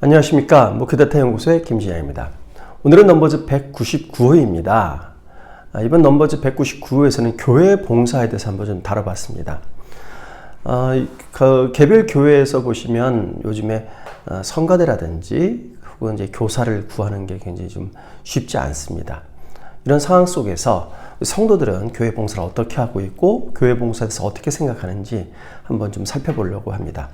안녕하십니까. 목회대타 연구소의 김진양입니다. 오늘은 넘버즈 199호입니다. 이번 넘버즈 199호에서는 교회 봉사에 대해서 한번 좀 다뤄봤습니다. 개별 교회에서 보시면 요즘에 성가대라든지 혹은 이제 교사를 구하는 게 굉장히 좀 쉽지 않습니다. 이런 상황 속에서 성도들은 교회 봉사를 어떻게 하고 있고 교회 봉사에 대해서 어떻게 생각하는지 한번 좀 살펴보려고 합니다.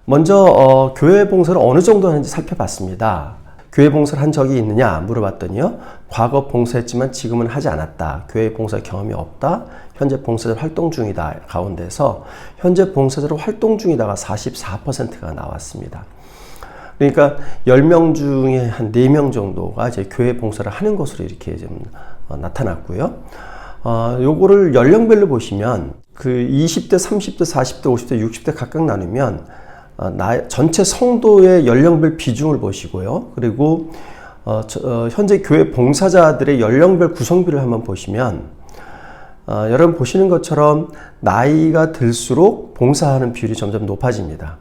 먼저 교회 봉사를 어느 정도 하는지 살펴봤습니다. 교회 봉사를 한 적이 있느냐 물어봤더니요. 과거 봉사했지만 지금은 하지 않았다. 교회 봉사 경험이 없다. 현재 봉사자로 활동 중이다. 가운데서 현재 봉사자로 활동 중이다가 44%가 나왔습니다. 그러니까 10명 중에 한 4명 정도가 이제 교회 봉사를 하는 것으로 이렇게 좀 나타났고요. 요거를 연령별로 보시면 그 20대, 30대, 40대, 50대, 60대 각각 나누면 전체 성도의 연령별 비중을 보시고요. 그리고 현재 교회 봉사자들의 연령별 구성비를 한번 보시면 여러분 보시는 것처럼 나이가 들수록 봉사하는 비율이 점점 높아집니다.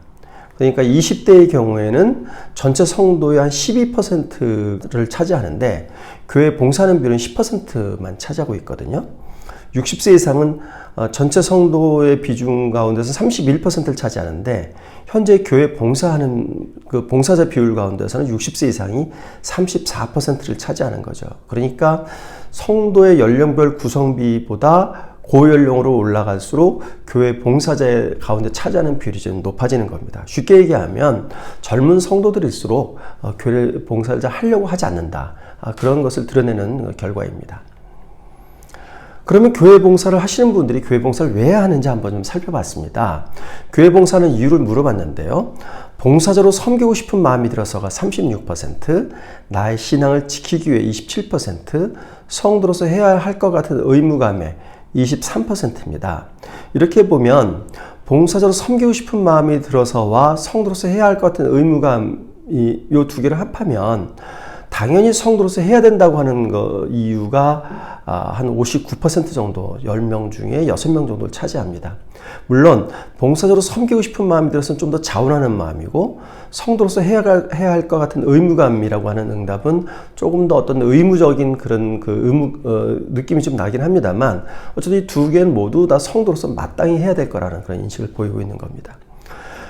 그러니까 20대의 경우에는 전체 성도의 한 12%를 차지하는데 교회 봉사하는 비율은 10%만 차지하고 있거든요. 60세 이상은 전체 성도의 비중 가운데서 31%를 차지하는데 현재 교회 봉사하는 그 봉사자 비율 가운데서는 60세 이상이 34%를 차지하는 거죠. 그러니까 성도의 연령별 구성비보다 고연령으로 올라갈수록 교회 봉사자 가운데 차지하는 비율이 좀 높아지는 겁니다. 쉽게 얘기하면 젊은 성도들일수록 교회 봉사자 하려고 하지 않는다. 그런 것을 드러내는 결과입니다. 그러면 교회 봉사를 하시는 분들이 교회 봉사를 왜 하는지 한번 좀 살펴봤습니다. 교회 봉사는 이유를 물어봤는데요. 봉사자로 섬기고 싶은 마음이 들어서가 36%, 나의 신앙을 지키기 위해 27%, 성도로서 해야 할 것 같은 의무감에 23%입니다. 이렇게 보면 봉사자로 섬기고 싶은 마음이 들어서와 성도로서 해야 할 것 같은 의무감이 이 두 개를 합하면 당연히 성도로서 해야 된다고 하는 이유가 한 59% 정도, 10명 중에 6명 정도를 차지합니다. 물론 봉사자로 섬기고 싶은 마음이 들어서는 좀 더 자원하는 마음이고 성도로서 해야 할 것 같은 의무감이라고 하는 응답은 조금 더 어떤 의무적인 그런 느낌이 좀 나긴 합니다만 어쨌든 이 두 개는 모두 다 성도로서 마땅히 해야 될 거라는 그런 인식을 보이고 있는 겁니다.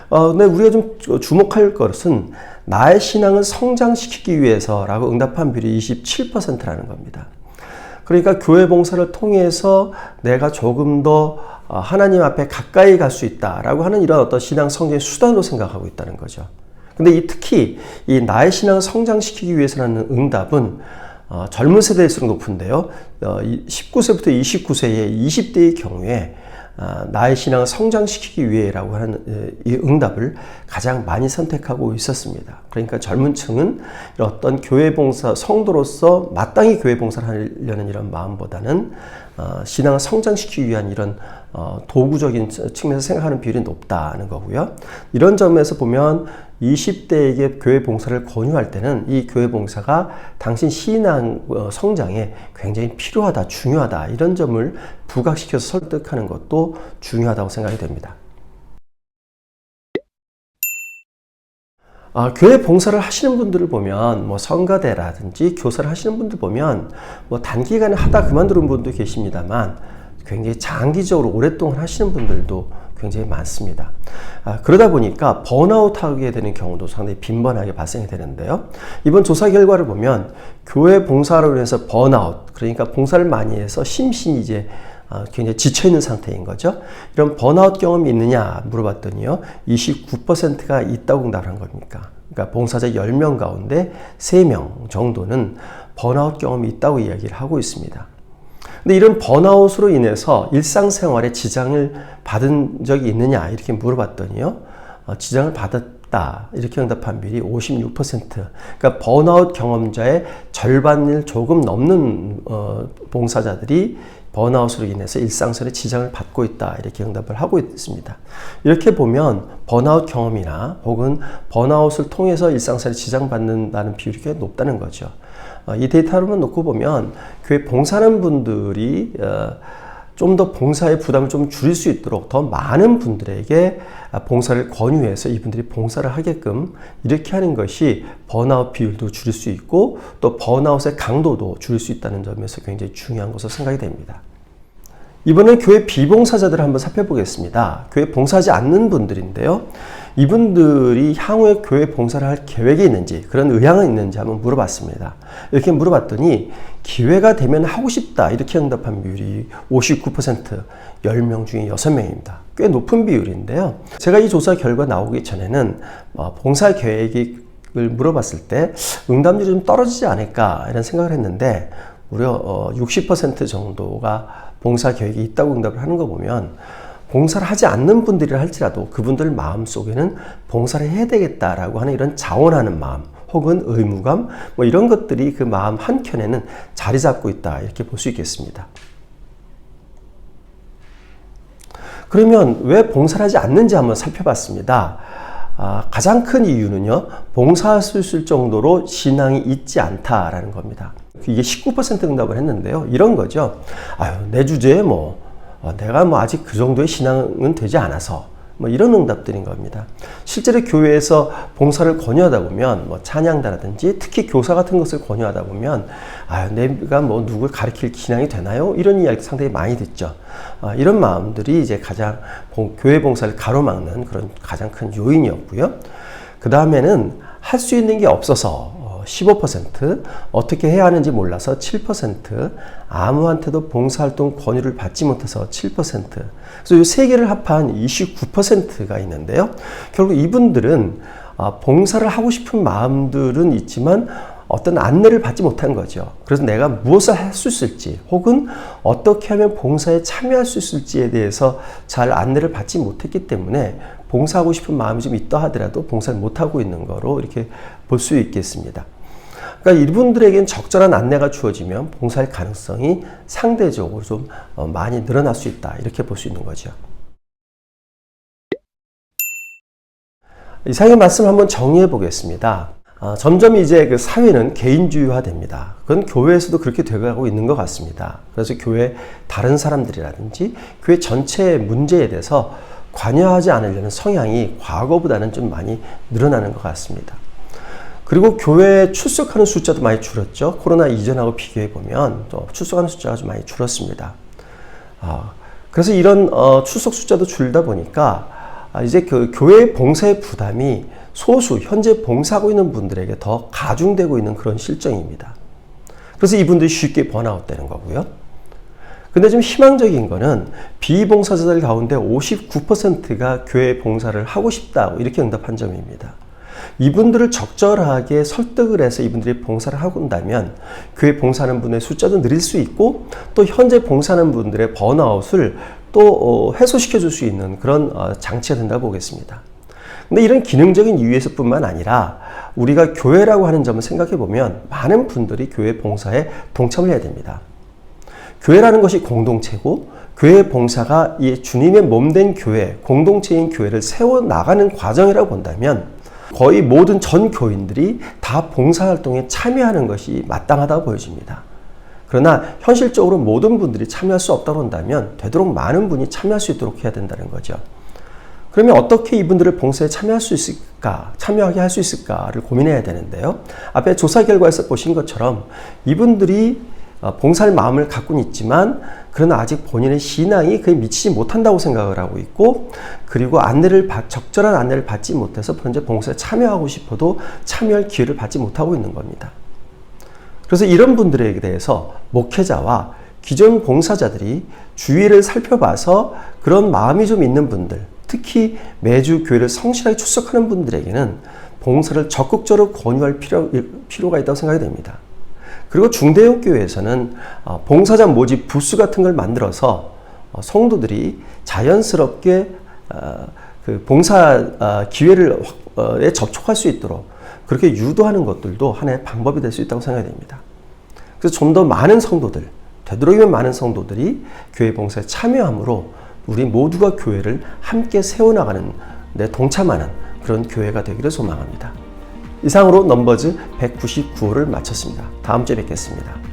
근데 우리가 좀 주목할 것은 나의 신앙을 성장시키기 위해서라고 응답한 비율이 27%라는 겁니다. 그러니까 교회 봉사를 통해서 내가 조금 더 하나님 앞에 가까이 갈 수 있다라고 하는 이런 어떤 신앙 성장의 수단으로 생각하고 있다는 거죠. 근데 특히 이 나의 신앙을 성장시키기 위해서라는 응답은 젊은 세대일수록 높은데요. 19세부터 29세의 20대의 경우에 나의 신앙을 성장시키기 위해라고 하는 이 응답을 가장 많이 선택하고 있었습니다. 그러니까 젊은 층은 어떤 교회 봉사, 성도로서 마땅히 교회 봉사를 하려는 이런 마음보다는 신앙을 성장시키기 위한 이런 도구적인 측면에서 생각하는 비율이 높다는 거고요. 이런 점에서 보면 20대에게 교회 봉사를 권유할 때는 이 교회 봉사가 당신 신앙 성장에 굉장히 필요하다, 중요하다 이런 점을 부각시켜서 설득하는 것도 중요하다고 생각이 됩니다. 교회 봉사를 하시는 분들을 보면 성가대라든지 교사를 하시는 분들 보면 단기간에 하다 그만두는 분도 계십니다만 굉장히 장기적으로 오랫동안 하시는 분들도 굉장히 많습니다. 그러다 보니까 번아웃하게 되는 경우도 상당히 빈번하게 발생이 되는데요. 이번 조사 결과를 보면 교회 봉사로 인해서 번아웃, 그러니까 봉사를 많이 해서 심신이 이제 굉장히 지쳐있는 상태인 거죠. 이런 번아웃 경험이 있느냐 물어봤더니요. 29%가 있다고 응답한 겁니까? 그러니까 봉사자 10명 가운데 3명 정도는 번아웃 경험이 있다고 이야기를 하고 있습니다. 근데 이런 번아웃으로 인해서 일상생활에 지장을 받은 적이 있느냐 이렇게 물어봤더니요. 지장을 받았다 이렇게 응답한 비율이 56%. 그러니까 번아웃 경험자의 절반을 조금 넘는 봉사자들이 번아웃으로 인해서 일상생활에 지장을 받고 있다 이렇게 응답을 하고 있습니다. 이렇게 보면 번아웃 경험이나 혹은 번아웃을 통해서 일상생활에 지장받는다는 비율이 꽤 높다는 거죠. 이 데이터로만 놓고 보면 교회 봉사하는 분들이 좀 더 봉사의 부담을 좀 줄일 수 있도록 더 많은 분들에게 봉사를 권유해서 이분들이 봉사를 하게끔 이렇게 하는 것이 번아웃 비율도 줄일 수 있고 또 번아웃의 강도도 줄일 수 있다는 점에서 굉장히 중요한 것으로 생각이 됩니다. 이번엔 교회 비봉사자들을 한번 살펴보겠습니다. 교회 봉사하지 않는 분들인데요. 이분들이 향후에 교회 봉사를 할 계획이 있는지 그런 의향은 있는지 한번 물어봤습니다. 이렇게 물어봤더니 기회가 되면 하고 싶다 이렇게 응답한 비율이 59%, 10명 중에 6명입니다. 꽤 높은 비율인데요. 제가 이 조사 결과 나오기 전에는 봉사 계획을 물어봤을 때 응답률이 좀 떨어지지 않을까 이런 생각을 했는데 무려 60% 정도가 봉사 계획이 있다고 응답을 하는 거 보면 봉사를 하지 않는 분들이라 할지라도 그분들 마음속에는 봉사를 해야 되겠다라고 하는 이런 자원하는 마음 혹은 의무감 뭐 이런 것들이 그 마음 한켠에는 자리 잡고 있다 이렇게 볼 수 있겠습니다. 그러면 왜 봉사를 하지 않는지 한번 살펴봤습니다. 가장 큰 이유는요, 봉사할 수 있을 정도로 신앙이 있지 않다라는 겁니다. 이게 19% 응답을 했는데요. 이런 거죠. 내 주제에 내가 아직 그 정도의 신앙은 되지 않아서 이런 응답들인 겁니다. 실제로 교회에서 봉사를 권유하다 보면 찬양다라든지 특히 교사 같은 것을 권유하다 보면 내가 누굴 가르칠 신앙이 되나요? 이런 이야기 상당히 많이 듣죠. 이런 마음들이 이제 가장 교회 봉사를 가로막는 그런 가장 큰 요인이었고요. 그 다음에는 할 수 있는 게 없어서 15%, 어떻게 해야 하는지 몰라서 7%, 아무한테도 봉사활동 권유를 받지 못해서 7%. 그래서 이 세 개를 합한 29%가 있는데요. 결국 이분들은 봉사를 하고 싶은 마음들은 있지만 어떤 안내를 받지 못한 거죠. 그래서 내가 무엇을 할 수 있을지 혹은 어떻게 하면 봉사에 참여할 수 있을지에 대해서 잘 안내를 받지 못했기 때문에 봉사하고 싶은 마음이 좀 있다 하더라도 봉사를 못하고 있는 거로 이렇게 볼 수 있겠습니다. 그러니까 이분들에게는 적절한 안내가 주어지면 봉사할 가능성이 상대적으로 좀 많이 늘어날 수 있다 이렇게 볼 수 있는 거죠. 이상의 말씀 한번 정리해 보겠습니다. 점점 이제 그 사회는 개인주의화됩니다. 그건 교회에서도 그렇게 되어가고 있는 것 같습니다. 그래서 교회 다른 사람들이라든지 교회 전체의 문제에 대해서 관여하지 않으려는 성향이 과거보다는 좀 많이 늘어나는 것 같습니다. 그리고 교회에 출석하는 숫자도 많이 줄었죠. 코로나 이전하고 비교해 보면 또 출석하는 숫자가 좀 많이 줄었습니다. 그래서 이런 출석 숫자도 줄다 보니까 이제 그 교회 봉사의 부담이 소수 현재 봉사하고 있는 분들에게 더 가중되고 있는 그런 실정입니다. 그래서 이분들이 쉽게 번아웃 되는 거고요. 근데 좀 희망적인 거는 비봉사자들 가운데 59%가 교회 봉사를 하고 싶다고 이렇게 응답한 점입니다. 이분들을 적절하게 설득을 해서 이분들이 봉사를 하고 온다면 교회 봉사하는 분의 숫자도 늘릴 수 있고 또 현재 봉사하는 분들의 번아웃을 또 해소시켜 줄 수 있는 그런 장치가 된다고 보겠습니다. 근데 이런 기능적인 이유에서뿐만 아니라 우리가 교회라고 하는 점을 생각해 보면 많은 분들이 교회 봉사에 동참을 해야 됩니다. 교회라는 것이 공동체고 교회 봉사가 이 주님의 몸된 교회, 공동체인 교회를 세워나가는 과정이라고 본다면 거의 모든 전 교인들이 다 봉사활동에 참여하는 것이 마땅하다고 보여집니다. 그러나 현실적으로 모든 분들이 참여할 수 없다고 한다면 되도록 많은 분이 참여할 수 있도록 해야 된다는 거죠. 그러면 어떻게 이분들을 봉사에 참여할 수 있을까, 참여하게 할 수 있을까를 고민해야 되는데요. 앞에 조사 결과에서 보신 것처럼 이분들이 봉사할 마음을 갖고는 있지만 그러나 아직 본인의 신앙이 그에 미치지 못한다고 생각을 하고 있고 그리고 적절한 안내를 받지 못해서 현재 봉사에 참여하고 싶어도 참여할 기회를 받지 못하고 있는 겁니다. 그래서 이런 분들에 대해서 목회자와 기존 봉사자들이 주위를 살펴봐서 그런 마음이 좀 있는 분들, 특히 매주 교회를 성실하게 출석하는 분들에게는 봉사를 적극적으로 권유할 필요가 있다고 생각이 됩니다. 그리고 중대형 교회에서는 봉사자 모집 부스 같은 걸 만들어서 성도들이 자연스럽게 그 봉사 기회에 접촉할 수 있도록 그렇게 유도하는 것들도 하나의 방법이 될 수 있다고 생각이 됩니다. 그래서 좀 더 많은 성도들, 되도록이면 많은 성도들이 교회 봉사에 참여함으로 우리 모두가 교회를 함께 세워나가는 데 동참하는 그런 교회가 되기를 소망합니다. 이상으로 넘버즈 199호를 마쳤습니다. 다음 주에 뵙겠습니다.